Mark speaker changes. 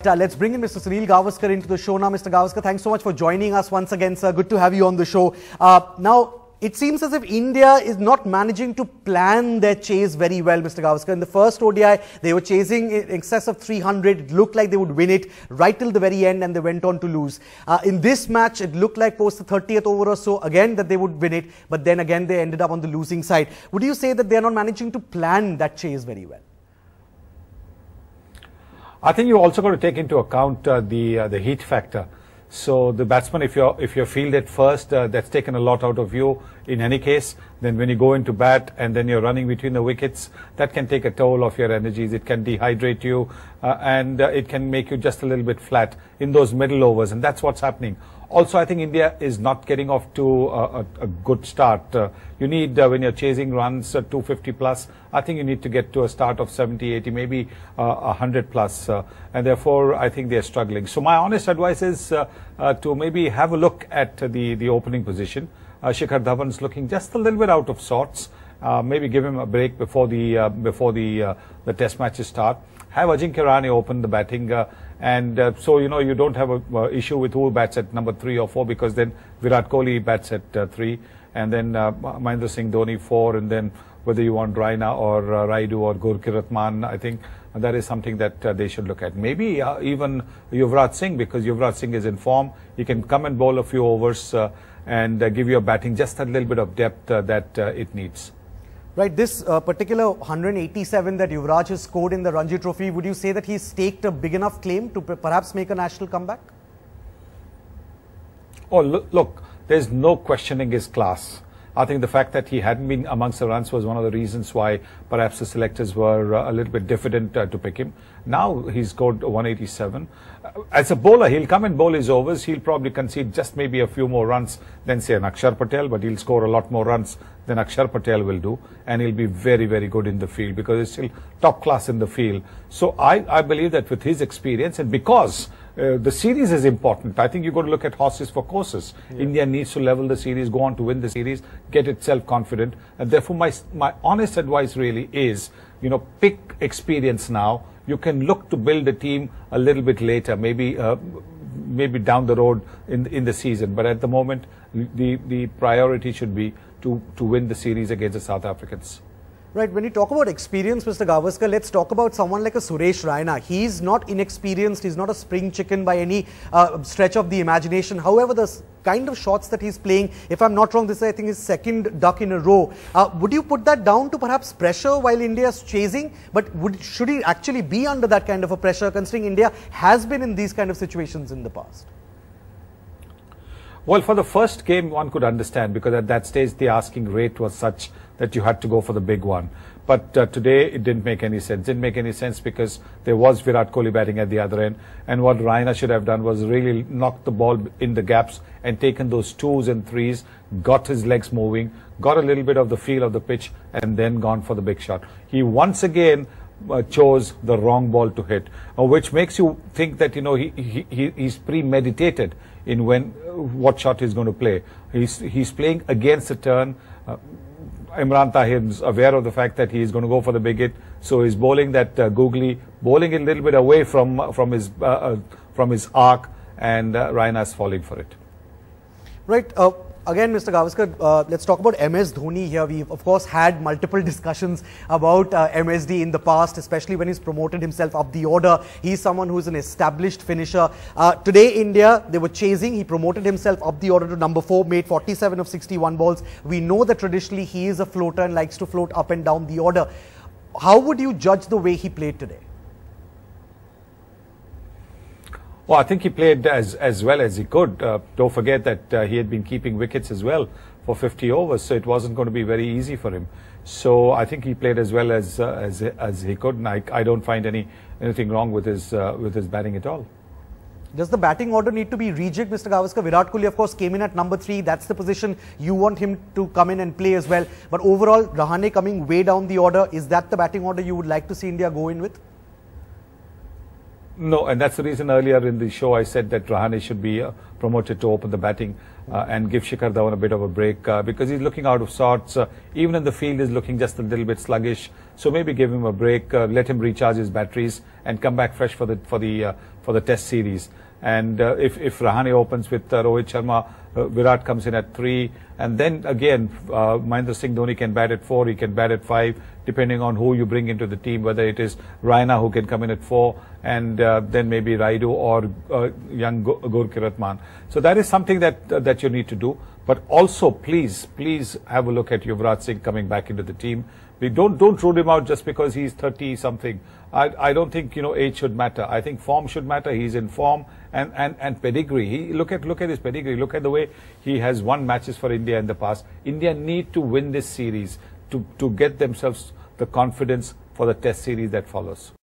Speaker 1: Let's bring in Mr. Sunil Gavaskar into the show now. Mr. Gavaskar, thanks so much for joining us once again, sir. Good to have you on the show. Now, it seems as if India is not managing to plan their chase very well, Mr. Gavaskar. In the first ODI, they were chasing in excess of 300. It looked like they would win it right till the very end, and they went on to lose. In this match, it looked like post the 30th over or so, again, that they would win it. But then again, they ended up on the losing side. Would you say that they are not managing to plan that chase very well?
Speaker 2: I think you also got to take into account the heat factor. So the batsman, if you're fielded first, that's taken a lot out of you in any case. Then when you go into bat and then you're running between the wickets, that can take a toll of your energies. It can dehydrate you and it can make you just a little bit flat in those middle overs, and that's what's happening. Also, I think India is not getting off to a good start. You need, when you're chasing runs, 250 plus, I think you need to get to a start of 70, 80, maybe 100 plus. And therefore, I think they're struggling. So my honest advice is to maybe have a look at the opening position. Shikhar Dhawan is looking just a little bit out of sorts. Maybe give him a break before the test matches start. Have Ajinkya Rahane open the batting. So, you don't have an issue with who bats at number 3 or 4, because then Virat Kohli bats at 3, and then Mahendra Singh Dhoni 4, and then whether you want Raina or Raidu or Gurkiratman, I think that is something that they should look at. Maybe even Yuvraj Singh, because Yuvraj Singh is in form. He can come and bowl a few overs and give your batting just a little bit of depth that it needs.
Speaker 1: Right, this particular 187 that Yuvraj has scored in the Ranji Trophy, would you say that he's staked a big enough claim to perhaps make a national comeback?
Speaker 2: Oh, look, there's no questioning his class. I think the fact that he hadn't been amongst the runs was one of the reasons why perhaps the selectors were a little bit diffident to pick him. Now he's scored 187. As a bowler, he'll come and bowl his overs. He'll probably concede just maybe a few more runs than, say, an Akshar Patel, but he'll score a lot more runs than Akshar Patel will do. And he'll be very, very good in the field, because he's still top class in the field. So I believe that with his experience, and because the series is important, I think you've got to look at horses for courses. Yeah. India needs to level the series, go on to win the series, get itself confident. And therefore, my honest advice really is, pick experience now. You can look to build a team a little bit later, maybe down the road in the season. But at the moment, the priority should be to win the series against the South Africans.
Speaker 1: Right, when you talk about experience, Mr. Gavaskar, let's talk about someone like a Suresh Raina. He's not inexperienced, he's not a spring chicken by any stretch of the imagination. However, the kind of shots that he's playing, if I'm not wrong, this is, I think, his second duck in a row. Would you put that down to perhaps pressure while India's chasing? But should he actually be under that kind of a pressure, considering India has been in these kind of situations in the past?
Speaker 2: Well, for the first game, one could understand, because at that stage the asking rate was such that you had to go for the big one. But today it didn't make any sense. Didn't make any sense because there was Virat Kohli batting at the other end. And what Raina should have done was really knock the ball in the gaps and taken those 2s and 3s, got his legs moving, got a little bit of the feel of the pitch, and then gone for the big shot. He once again chose the wrong ball to hit, which makes you think that he's premeditated in what shot he's going to play. He's playing against the turn. Imran Tahir is aware of the fact that he's going to go for the big hit, so he's bowling that googly, bowling a little bit away from his arc, and Raina's falling for it.
Speaker 1: Right. Again, Mr. Gavaskar, let's talk about MS Dhoni here. We've, of course, had multiple discussions about MSD in the past, especially when he's promoted himself up the order. He's someone who's an established finisher. Today, India, they were chasing. He promoted himself up the order to number 4, made 47 of 61 balls. We know that traditionally he is a floater and likes to float up and down the order. How would you judge the way he played today?
Speaker 2: Well, I think he played as well as he could. Don't forget that he had been keeping wickets as well for 50 overs, so it wasn't going to be very easy for him. So I think he played as well as he could, and I don't find anything wrong with his batting at all.
Speaker 1: Does the batting order need to be rejigged, Mr. Gavaskar? Virat Kohli, of course, came in at number 3. That's the position you want him to come in and play as well. But overall, Rahane coming way down the order, is that the batting order you would like to see India go in with?
Speaker 2: No, and that's the reason earlier in the show I said that Rahane should be promoted to open the batting and give Shikhar Dhawan a bit of a break because he's looking out of sorts. Even in the field, he's looking just a little bit sluggish. So maybe give him a break, let him recharge his batteries, and come back fresh for the Test series. And if Rahane opens with Rohit Sharma, Virat comes in at 3, and then again Mahendra Singh Dhoni can bat at 4, he can bat at 5, depending on who you bring into the team, whether it is Raina who can come in at 4, and then maybe Raidu or young Gurkiratman. So that is something that you need to do. But also, please have a look at Yuvraj Singh coming back into the team. We don't rule him out just because he's 30 something. I don't think age should matter. I think form should matter. He's in form and pedigree. Look at his pedigree. Look at the way he has won matches for India in the past. India need to win this series to get themselves the confidence for the Test series that follows.